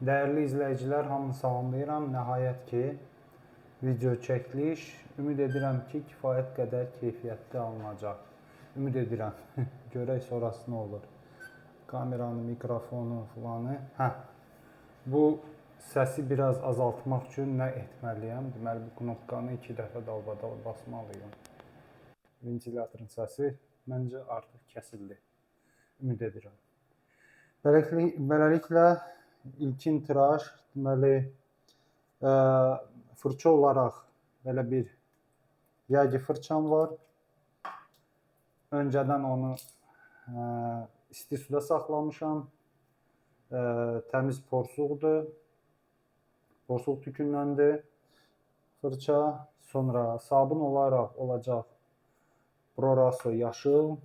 Değerli izleyiciler, hamını salamlayıram. Nəhayət ki, video çəkiliş. Ümid edirəm ki, kifayət qədər keyfiyyətli alınacaq. Ümid edirəm. Görək sonrası nə olur. Kameranı, mikrofonu falanı. Bu səsi biraz azaltmaq üçün nə etməliyəm? Deməli, bu knopkanı 2 dəfə dalbadal basmalıyım. Ventilatorun səsi məncə artıq kəsildi. Ümid edirəm. Beləliklə, ilkin tiraj, deməli, fırça olaraq belə bir yagi fırçam var. Öncədən onu isti suda saxlamışam. Təmiz porsuqdur. Porsuq tükündəndir fırça. Sonra sabun olaraq olacaq Proraso yaşıl.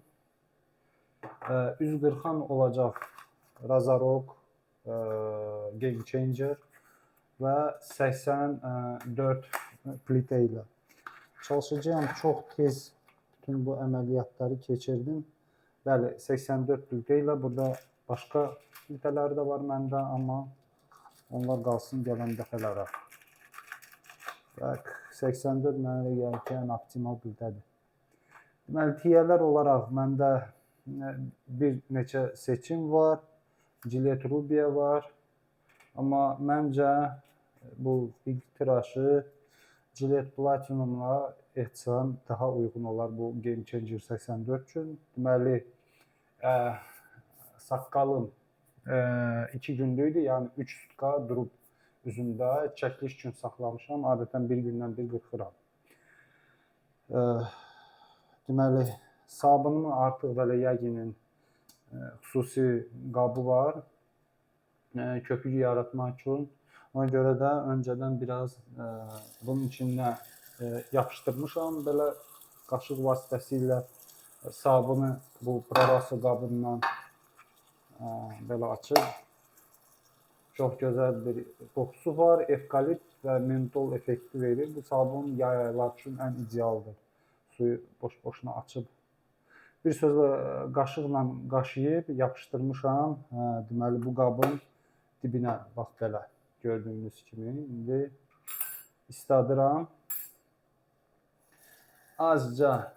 Üz qırxan olacaq Razorok Game Changer və 84 plitə ilə çalışacağım. Çox tez bütün bu əməliyyatları keçirdim. Bəli, 84 plitə ilə. Burada başqa plitələr də var məndə, amma onlar qalsın gələn dəfələrə. 84 mənə gəlir ki, ən optimal plitədir. Deməli, tiyələr olaraq məndə bir neçə seçim var. Gillette Rubia var. Amma məncə bu ilk tirajı Gillette Platinumla etsəm daha uyğun olar bu Game Changer 84 üçün. Deməli, saqqalım 2 günlükdür, yəni 3 sutka durub üzümdə çəkiliş üçün saxlamışam. Adətən bir gündən bir qırxıram. Deməli, sabunun artıq belə yəqinin xüsusi qabı var. Köpük yaratmaq üçün. Ona görə də öncədən biraz bunun içində yapışdırmışam. Belə qaşıq vasitəsilə sabunu bu Proraso qabından belə açıb. Çox gözəl bir qoxusu var. Evkalipt və mentol effekti verir. Bu sabun yay aylar üçün ən idealdır. Suyu boş-boşuna açıb. Bir sözlə qaşıqla qaşıyıb yapışdırmışam. Deməli, bu qabın dibinə bax belə gördüyünüz kimi. İndi isladıram. Azca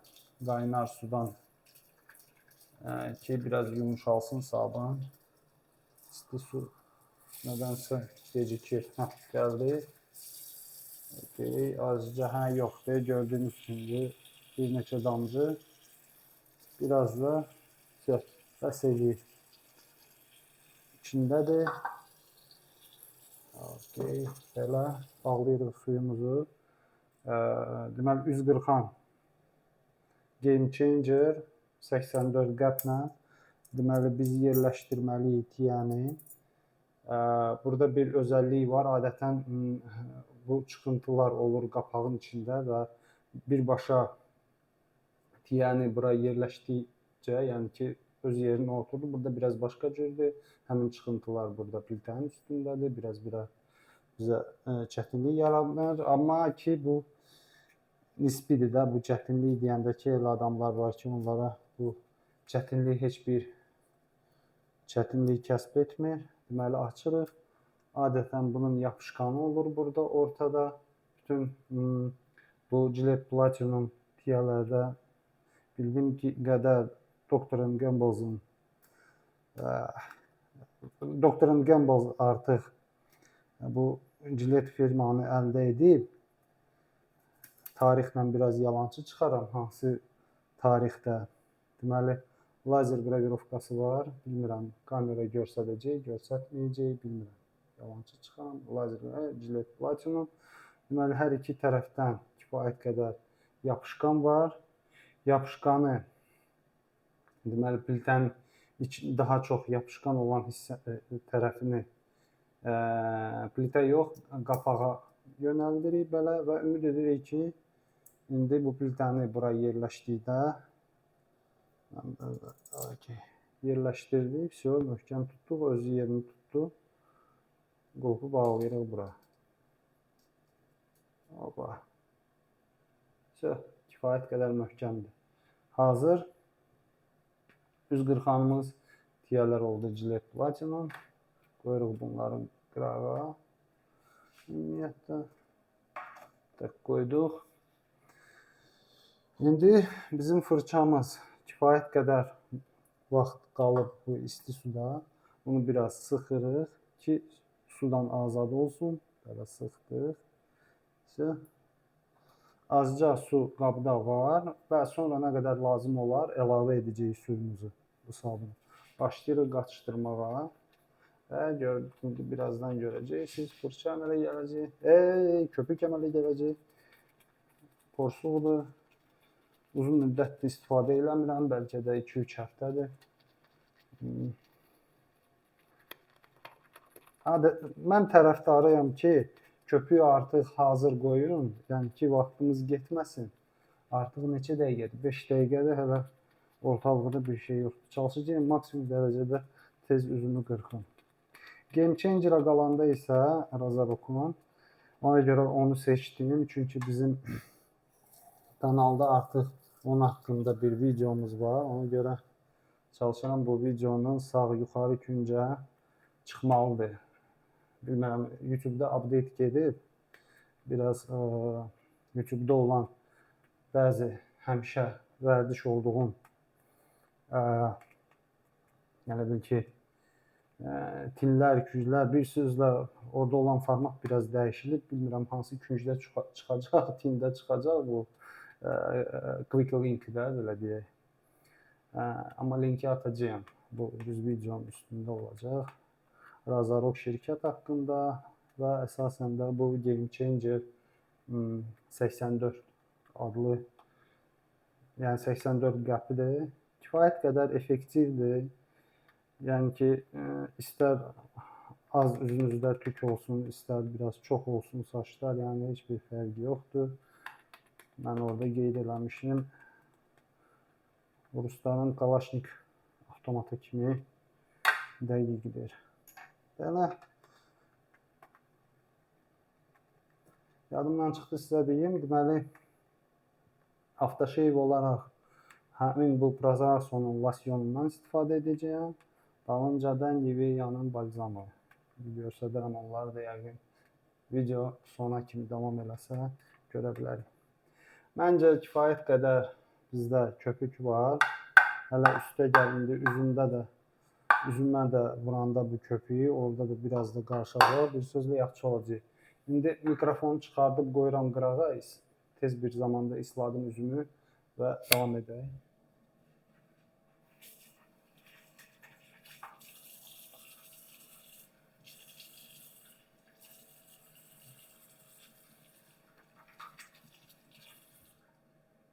qaynar sudan ki, biraz yumuşalsın sabun. İsti su nədənsə gecikir. Gəldi. Azca, yoxdur. Gördüyünüz kimi bir neçə damcı. Biraz da bəs eləyir. İçindədir. Belə bağlayırıq suyumuzu. Deməli, üz qırxan Game Changer 84 qəplə. Deməli, biz yerləşdirməliyik tiyəni. Burada bir özəllik var. Adətən bu çıxıntılar olur qapağın içində və birbaşa tiyəni bura yerləşdikcə, yəni ki, öz yerinə oturdu. Burada biraz başqa cürdür. Həmin çıxıntılar burada plitənin üstündədir. Biraz bizə çətinlik yaradır. Amma ki, bu nisbidir də. Bu çətinlik deyəndə ki, elə adamlar var ki, onlara bu çətinlik heç bir çətinlik kəsb etmir. Deməli, açırıq. Adətən bunun yapışqanı olur burada ortada. Bütün bu Gillette Platinum tiyələrdə bildiyim qədər Dr. Gamble artıq bu Gillette firmanı əldə edib. Tarixlə biraz yalançı çıxaram, hansı tarixdə. Deməli, lazer qravirovkası var. Bilmirəm, kamera göstərəcək, göstərməyəcək, bilmirəm. Yalançı çıxaram. Lazer Gillette Platinum. Deməli, hər iki tərəfdən kifayət qədər yapışqan var. Yapışqanı, deməli, plitənin daha çox yapışqan olan tərəfini plitə yox, qapağa yönəldirik belə və ümid edirik ki, indi bu plitəni bura yerləşdikdə yerləşdirdik, möhkəm tutduq, özü yerini tutdu. Qulpu bağlayırıq bura. Kifayət qədər möhkəmdir. Hazır. Üz qırxanımız tiyələr oldu Gillette Platinum. Qoyuruq bunların qırağa. Ümumiyyətlə tək qoyduq. İndi bizim fırçamız kifayət qədər vaxt qalıb bu isti suda. Bunu biraz sıxırıq ki, sudan azad olsun. Belə sıxdıq. Azca su qabda var və sonra nə qədər lazım olar əlavə edəcəyik suyumuzu bu sabunu. Başlayırıq qaçışdırmağa və indi birazdan görəcəksiniz fırça əmələ gələcək. Köpük əmələ gələcək. Porsuqdur. Uzun müddətdir istifadə eləmirəm, bəlkə də 2-3 həftədir. Mən tərəfdarıyam ki, köpüyü artıq hazır qoyun, yəni ki, vaxtımız getməsin. Artıq neçə dəqiqədir? 5 dəqiqədir, hələ ortalıqda bir şey yoxdur. Çalışacağım maksimum dərəcədə tez üzümü qırxım. Game Changer-a qalanda isə Razorokun, ona görə onu seçdim, çünki bizim kanalda artıq onun haqqında bir videomuz var. Ona görə çalışıram bu videonun sağ yuxarı küncə çıxmalıdır. Bilmirəm, YouTube-da update gedib. Biraz YouTube-da olan bəzi həmişə vərdiş olduğum yəni bil ki, tillər, künclər, bir sözlə orada olan format biraz dəyişilib. Bilmirəm hansı küncdə çıxacaq, tində çıxacaq bu quick link-də, belə deyək. Amma linki atacağım. Bu düz videonun üstündə olacaq. Razorok şirkət haqqında və əsasən də bu Game Changer 84 adlı, yəni 84 qəpidir. Kifayət qədər effektivdir. Yəni ki, istər az üzünüzdə tük olsun, istər biraz çox olsun saçlar, yəni heç bir fərqi yoxdur. Mən orada qeyd eləmişim. Rusların Kalaşnik avtomatı kimi dəqiqdir. Belə. Yadımdan çıxdı sizə deyim. Deməli, aftershave olaraq həmin bu Prozarosonun losyonundan istifadə edəcəyəm. Dalınca da Nivea'nın balzamı. Görsədərəm, onları da yəqin video sona kimi davam eləsə görə bilərik. Məncə kifayət qədər bizdə köpük var. Hələ üstə gəlindi, üzümə də vuranda bu köpüyü, orada da biraz da qarşıda bir sözlə yaxşı olacaq. İndi mikrofonu çıxardıb qoyuram qırağa, tez bir zamanda isladım üzümü və davam edək.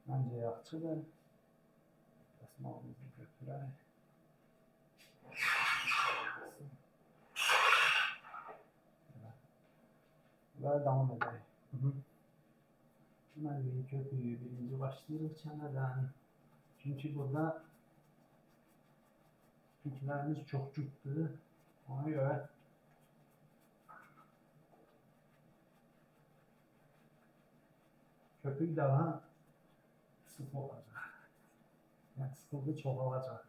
Məncə yaxşıdır. Dəsmalımızı götürək. Və davam edək. Deməli, köpüyü birinci başlayırıq çənədən. Çünki burada tüklərimiz çox cütdür. Ona görə köpük daha sıx olacaq. Yəni sıxlığı çoxalacaq.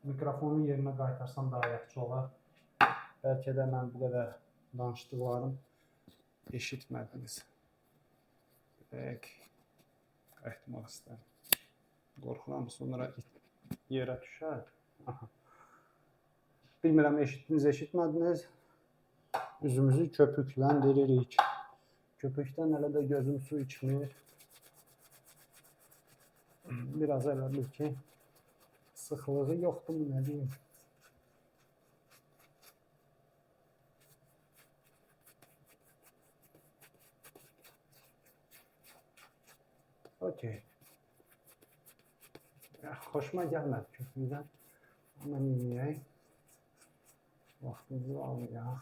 Mikrofonu yerinə qaytarsam daha yaxşı olar. Bəlkə də mən bu qədər danışdıqlarım eşitmədiniz. Qayıtmaq istəyirəm. Qorxuram, sonra yerə düşər. Bilmirəm, eşitdiniz, eşitmədiniz. Üzümüzü köpüklendiririk. Köpükdən hələ də gözüm su içmir. Biraz elə bil ki, sıxlığı yoxdur, nə deyim. Okey. Xoşuma gəlmədi köpükdən. Amma yiyək. Vaxtımızı almayaq.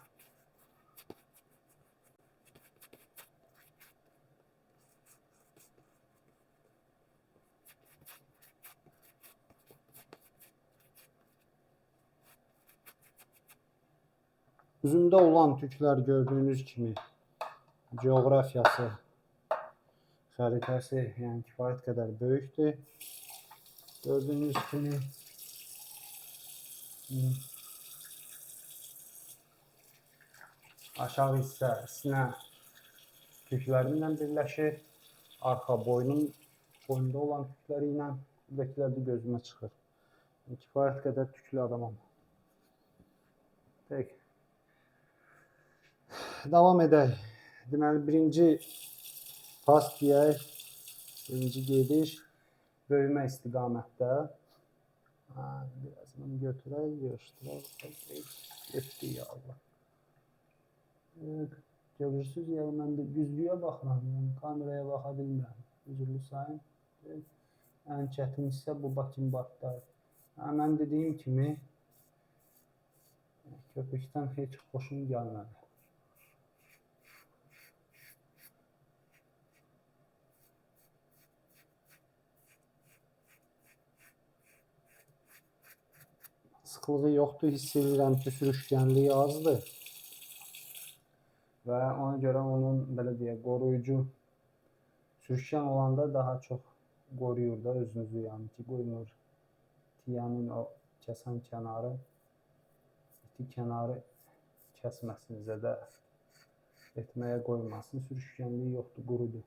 Üzümdə olan tüklər gördüyünüz kimi coğrafiyası, xəritəsi yəni kifayət qədər böyükdür. Gördüyünüz kimi aşağı hissə sinə tüklərindən birləşir. Arxa boynunda olan tükləri ilə buradakilər də gözümə çıxır. Kifayət qədər tüklü adamam. Peki. Davam edək. Deməli, birinci pas deyək, birinci gediş böyümə istiqamətdə. Biraz bunu götürək, yığışdıraq. Getdi ya Allah. Görürsünüz, yəni mən də güzlüyə baxıram, yəni kameraya baxa bilmirəm. Üzrlü sayın. Ən çətin hissə bu Bakimbatlar. Mən dediyim kimi köpükdən heç xoşum gəlmədi. Sıxlığı yoxdur, hiss edirəm ki, sürüşkənliyi azdır. Və ona görə onun, belə deyək, qoruyucu sürüşkən olanda daha çox qoruyur da özünüzü, yəni ki, qoymur tiyanın o kəsən kənarı, iti kənarı kəsməsinizə də etməyə qoymasın. Sürüşkənliyi yoxdur, qurudur.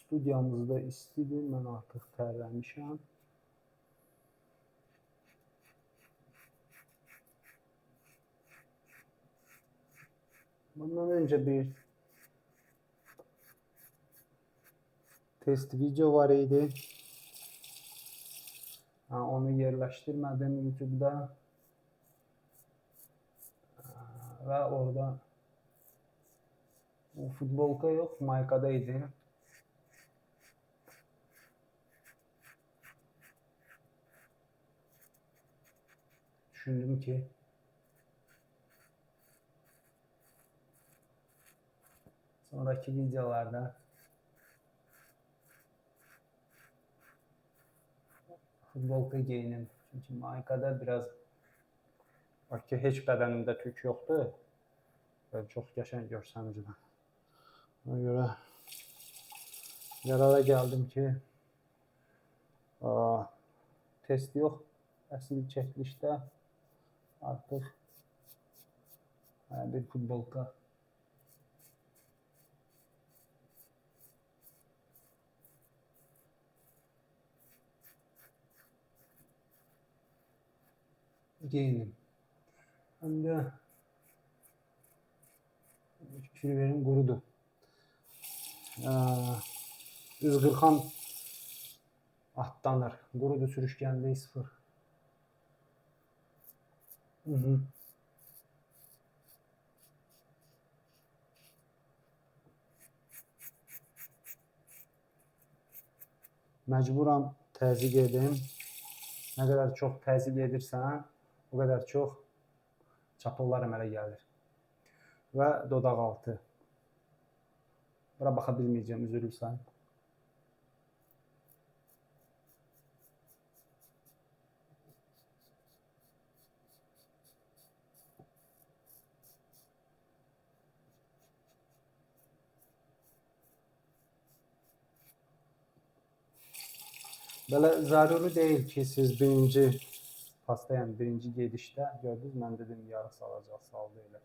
Studiyamızda istidir, mən artıq tərləmişəm. Bundan öncə bir test video var idi. Onu yerləşdirmədim YouTube'da. Və orada futbolka yox, maykada idi. Düşündüm ki sonraki videolarda futbolka giyinim. Çünki maykada biraz bak ki, heç bədənimdə tük yoxdur. Böyle çox qəşəng görsənicəm. Ona görə qərara gəldim ki, test yox, əsl çəkilişdə artıq bir futbolka giyinim. Həm də fikir verin, qurudur. Üzqırxan atlanır. Qurudur, sürüşkənliyi sıfır. Məcburam təzyiq edim. Nə qədər çox təzyiq edirsən, o qədər çox çapıllar əmələ gəlir. Və dodaq altı. Bura baxa bilməyəcəm, üzrlü sayın. Belə zəruri deyil ki, siz birinci pasda, yəni birinci gedişdə, gördünüz, mən dedim, yarı salacaq, saldı elə.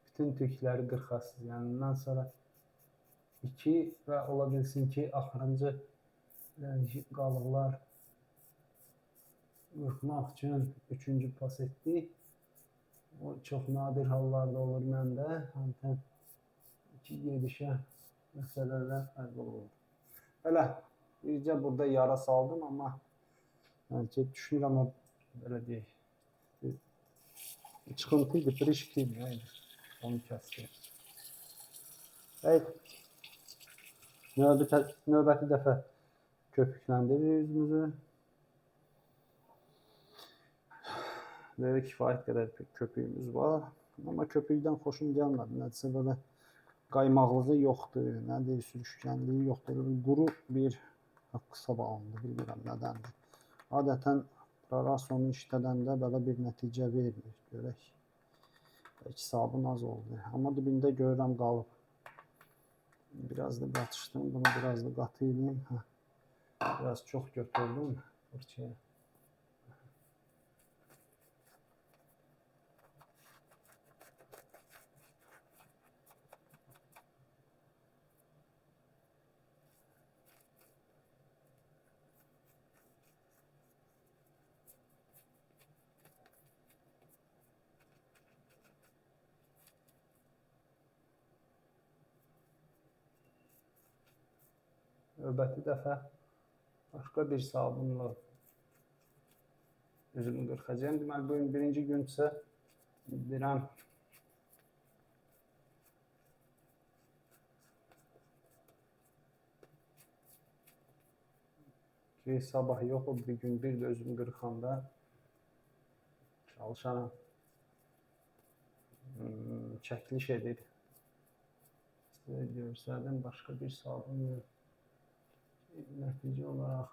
Bütün tükləri qırxasınız, yəni ondan sonra 2 və ola bilsin ki, axırıncı qalıqlar qırxmaq üçün 3-cü pas etdik. O çox nadir hallarda olur məndə. Həmçinin 2 gedişə məsələlər həll olur. Belə, bircə burada yara saldım, amma düşünürəm o, belə deyək, çıxıntıydı, prişkiydi, onu kəsdi. Növbəti dəfə köpükləndirir üzümüzü. Böyle kifayət qədər köpüyümüz var. Amma köpükdən xoşum gəlmədi. Nədirsə belə qaymaqlığı yoxdur, nədir, sürüşkənliyi yoxdur. Quru bir qısa bağlandı, bilmirəm nədəndir. Adətən Prorasonu işlədəndə belə bir nəticə vermir. Görək. Belki sabun az oldu. Amma dibində görürəm qalıb. Biraz da qatışdım. Bunu biraz da qatı edeyim. Biraz çox götürdüm fırçaya. Növbəti dəfə başqa bir sabunla üzümü qırxacağım. Deməli, bu gün birinci gündsə deyirəm ki, sabah yox, o bir gün bir də özümü qırxanda çalışaram. Çəkiliş edir. Sizə göstərdim, başqa bir sabunla nəticə olaraq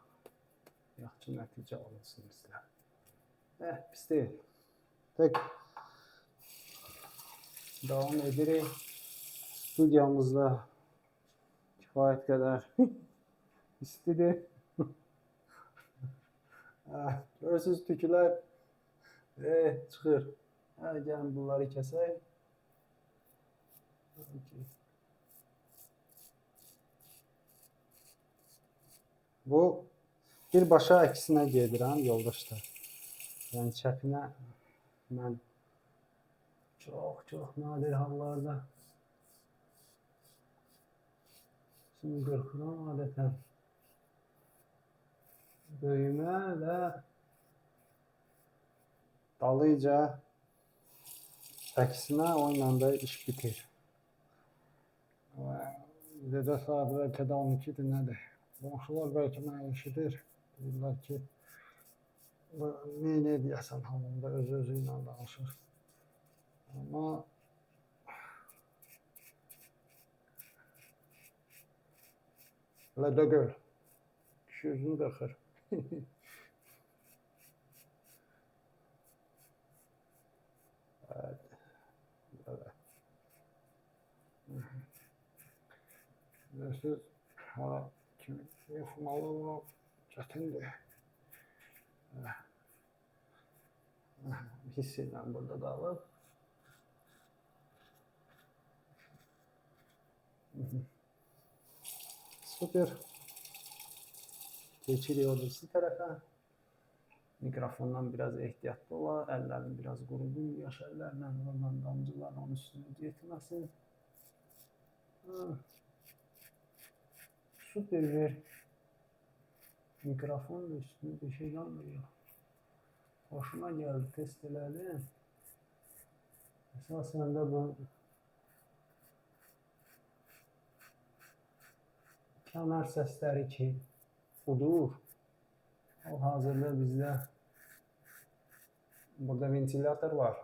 yaxşı nəticə alınsın bizlər. Pis deyil. Tek devam edirik. Studiyamızda kifayət qədər istidir. Görürsünüz tükülər çıxır. Gəlin bunları kəsək. Bu birbaşa əksinə gedirəm yoldaşlar. Yəni çəpinə mən çox nadir hallarda şimdi qırxıram adətən böyümə və dalıca əksinə onunla da iş bitir. Dedə saat bəlkə də 12-dir nədir? Qonşular bəlkə mənə eşidir. Deyirlər ki, nə deyəsən hamında özü ilə danışır. Amma elə də gör. Kişi üzünü qırxır. Evet. Görürsünüz, hala kimi yoxmalı olmaq çətindir. Hiss edirəm burada qalıb. Super. Keçirik o birisi tərəfə. Mikrofondan biraz ehtiyatlı ola. Əllərini biraz qurudun. Yaş əllərlə oradan damcılar onun üstünə getməsin. Super bir mikrofonun üstünə bir şey yanmıyor. Hoşuma geldi, test elədim. Esasen de bu kənar səsləri ki udur. O hazırda bizdə burada ventilator var.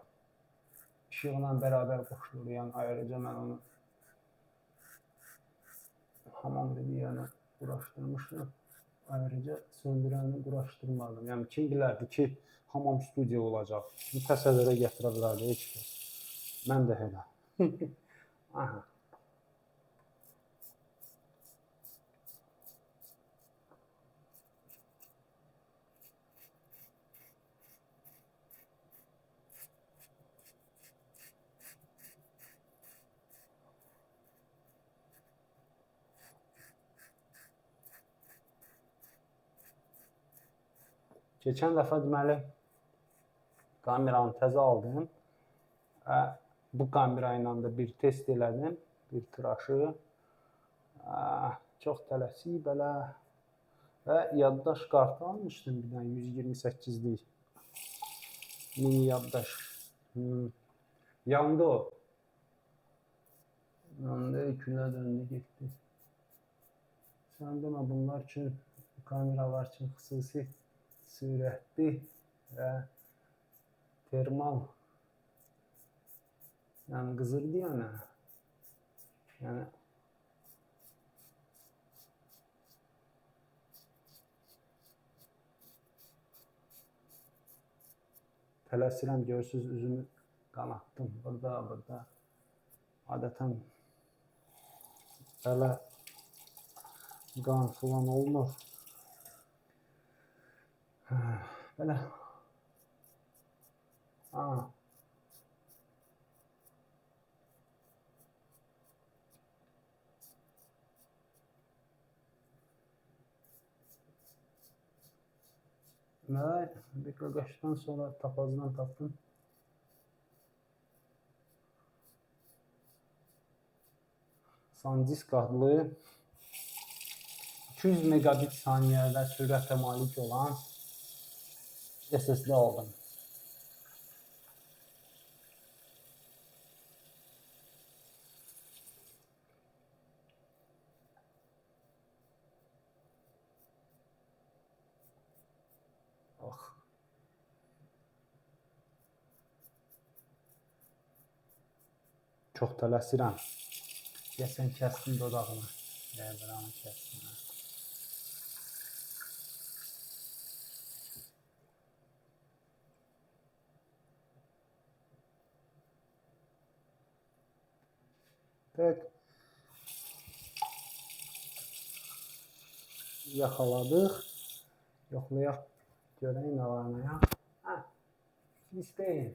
İşıqla beraber qoşulur. Yəni ayrıca mən onu hamam dediyi yana quraşdırmışdım. Ayrıca söndürəni quraşdırmadım. Yəni kim bilərdi ki, hamam studiya olacaq. Bu təsəvvürə gətirə bilərdi heç kəs. Mən də elə. Aha. Keçən dəfə deməli kameranı təzə aldım. Bu kamera ilə də bir test elədim, bir tıraşı. Çox tələsik belə və yaddaş kartı almışdım bir dənə 128'lik mini yaddaş. Yandı o. Yandı, külə döndü, getdi. Sən demə bunlar üçün, kameralar üçün xüsusi sürətli və termal, yəni qızırdı yəni. Yəni tələsirəm, görürsünüz üzümü qanattım. Burada. Adətən belə qan falan olmur. Belə. Və bir qaşdan sonra tapazdan tapdım. SanDisk adlı 200 megabit saniyədə sürətə malik olan SSD aldım. Çox tələsirəm. Deyəsən kəsdim dodağını. Buranı kəsdim. Evet. Yaxaladıq. Yoxlayaq. Görək nə var nə ya. Pis deyil.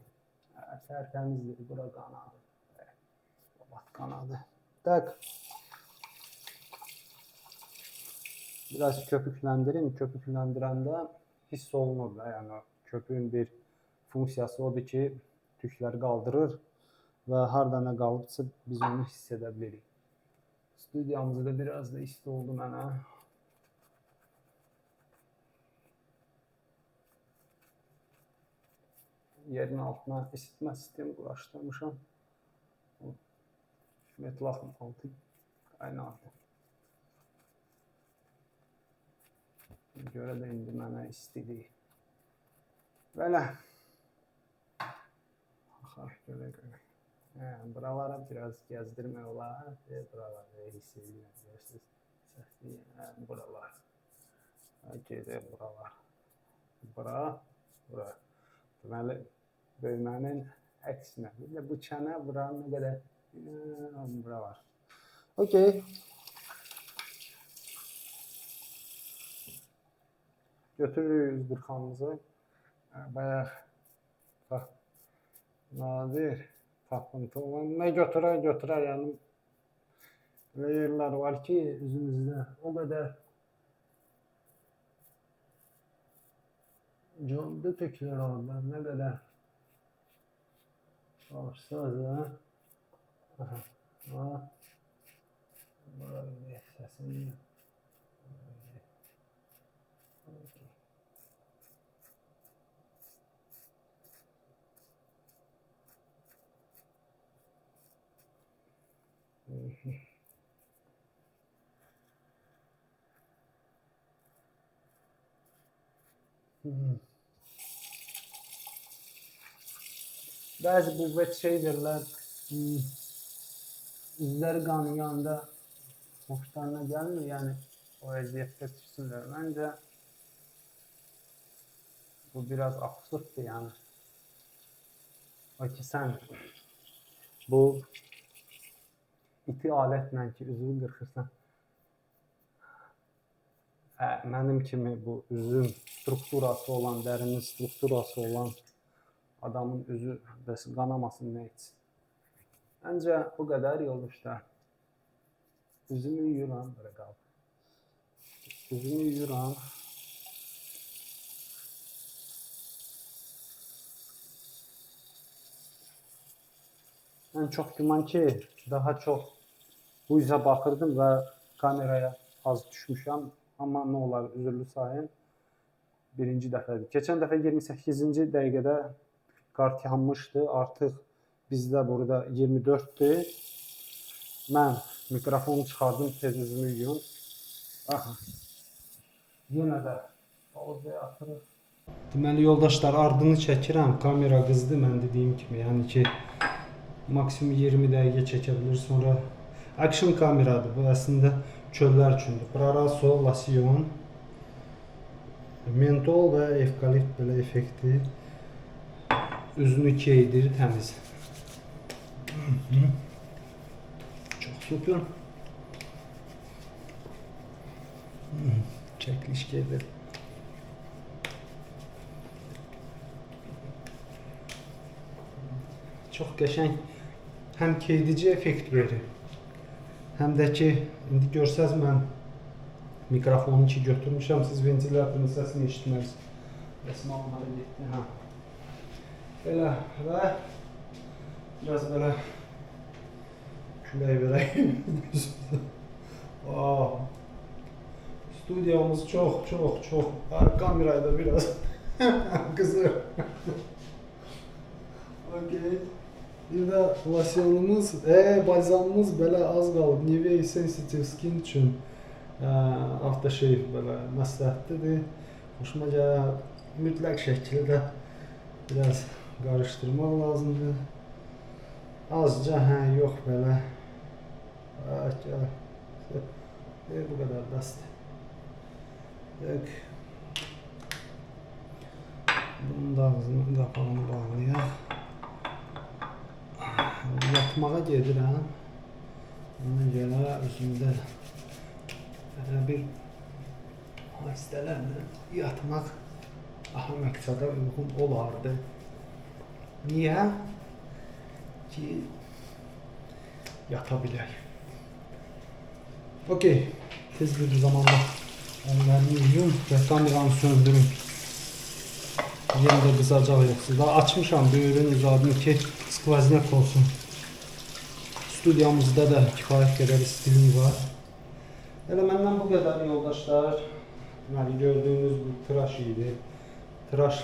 Tərtəmizdir. Bura qanadı. Babat qanadı. Tak. Biraz köpükləndirin. Köpükləndirəndə hiss olunur da. Yəni köpüğün bir funksiyası odur ki, tükləri qaldırır və harda nə qalıbsa biz onu hiss edə bilirik. Studiyamızda biraz da isti oldu mənə. Yerin altına isitmə sistemi quraşdırmışam. Metlaq altı qaynardı. Görə də indi mənə istidir. Belə. Baxaq, görə. Buralara biraz gəzdirmək olar. Buraları hiss edirsiniz. Buralar. Gedir buralar. Bura. Deməli, bölmənin əksinə. Bu çənə buranın nə qədər bura var. Okey. Götürürük 140-mızı. Bayaq nadir tapıntı olan. Nə götürər yəni. Belə yerlər var ki, üzümüzdə o qədər canlı tüklər orada, nə qədər varsa da burada səsini Bəzi bu wet shaderlər üzləri qanıyanda xoşlarına gəlmir, yəni o əziyyətdə düşsünlər. Məncə bu biraz absurddur, yəni. O ki, sən bu iti alətlə ki, üzümü qırxırsan, mənim kimi bu üzüm strukturası olan, dərinin strukturası olan adamın üzü qanamasın nə etsin. Məncə bu qədər yoldaşlar. Üzümü yuyuram, belə qaldı. Üzümü yuyuram. Mən çox güman ki, daha çox bu üzə baxırdım və kameraya az düşmüşəm. Amma nə olar, üzürlü sayın. Birinci dəfədir. Keçən dəfə 28-ci dəqiqədə kart yanmışdı. Artıq bizdə burada 24'dür. Mən mikrofonu çıxardım, tez üzümü yuyum. Baxın. Yenə də orada atırıq. Deməli, yoldaşlar, ardını çəkirəm. Kamera qızdı, mən dediyim kimi. Yəni ki, maksimum 20 dəqiqə çəkə bilir. Sonra action kameradır. Bu əslində çöllər üçündür. Praraso, Lasyon, mentol və evkalipt belə effekti. Üzünü keydir, təmiz. Çox super. Çəkiliş gedir. Çox qəşəng həm keydici effekt verir. Həm də ki, indi görsəz mən mikrofonu ki götürmüşəm, siz ventilatorun səsini eşitməlisiniz. Rəsmi almalı getdi, ha. Belə və biraz belə külək verəyim. Studiyamız çox. Kamerayı da biraz qızır. Okay. Bir də losyonumuz, balzamımız belə az qalıb. Nivea Sensitive Skin üçün aftershave belə məsləhətlidir. Xoşuma gəlir. Mütləq şəkildə biraz qarışdırmaq lazımdır. Azca, yox belə. Bu qədər bəsdir. Bunun da ağzını, qapağını bağlayaq. Yatmağa gedirəm. Ona görə özümdə bir haistələrlə yatmaq daha məqsədə uyğun olardı. Niyə? Ki yata bilək. Okey. Tez bir zamanda əllərimi yuyum və kameranı söndürüm. Yenə də qızacaq yoxsa. Daha açmışam böyrün uzadını ki skvazyak olsun. Studiyamızda da kifayət qədər istilik var. Elə məndən bu qədər yoldaşlar. Deməli, gördüyünüz bu tıraş idi. Tıraş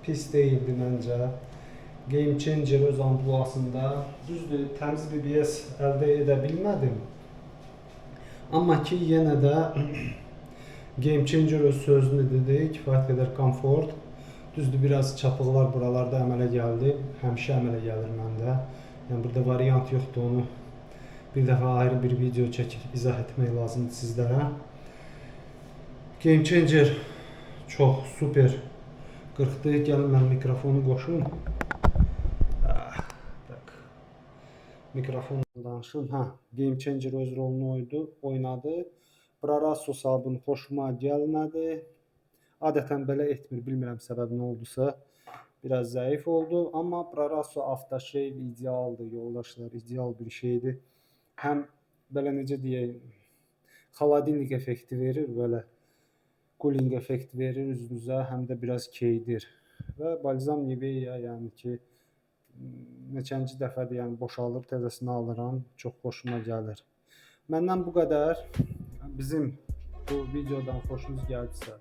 pis deyildi məncə. Game Changer öz ampluasında. Düzdür, təmiz BBS əldə edə bilmədim. Amma ki, yenə də Game Changer öz sözünü dedi, kifayət qədər komfort. Düzdür, biraz çapıqlar buralarda əmələ gəldi. Həmişə əmələ gəlir məndə. Yəni, burada variant yoxdur, onu bir dəfə ayrı bir video çəkib izah etmək lazımdır sizlərə. Game Changer çox super 40'dır. Gəlin mən mikrofonu qoşum. Mikrofonla danışım. Game Changer öz rolunu oynadı. Brarasso sabunu xoşuma gəlmədi. Adətən belə etmir, bilmirəm səbəbi nə oldusa. Biraz zəif oldu, amma Brarasso aftershave idealdır, yoldaşlar, ideal bir şeydir. Həm belə necə deyək, xaladinlik effekti verir, belə cooling effekti verir üzünüzə, həm də biraz keydir. Və balzam Nivea, yəni ki, neçənci dəfədir, yəni boşalır, təzəsini alıram, çox xoşuma gəlir. Məndən bu qədər. Bizim bu videodan xoşunuz gəldisə,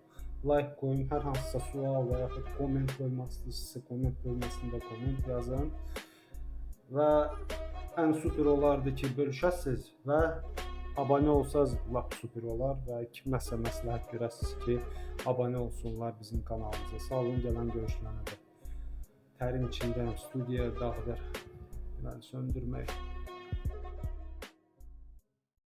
like qoyun, hər hansısa sual və yaxud komment qoymaq istəyirsinizsə, komment bölməsində komment yazın. Və ən super olardı ki, bölüşəsiniz və abunə olsanız lap super olar və kiməsə məsləhət görəsiniz ki, abunə olsunlar bizim kanalımıza. Sağ olun, gələn görüşlərə. Tərin içindəyəm, studiya dağıdır. Yəni söndürmək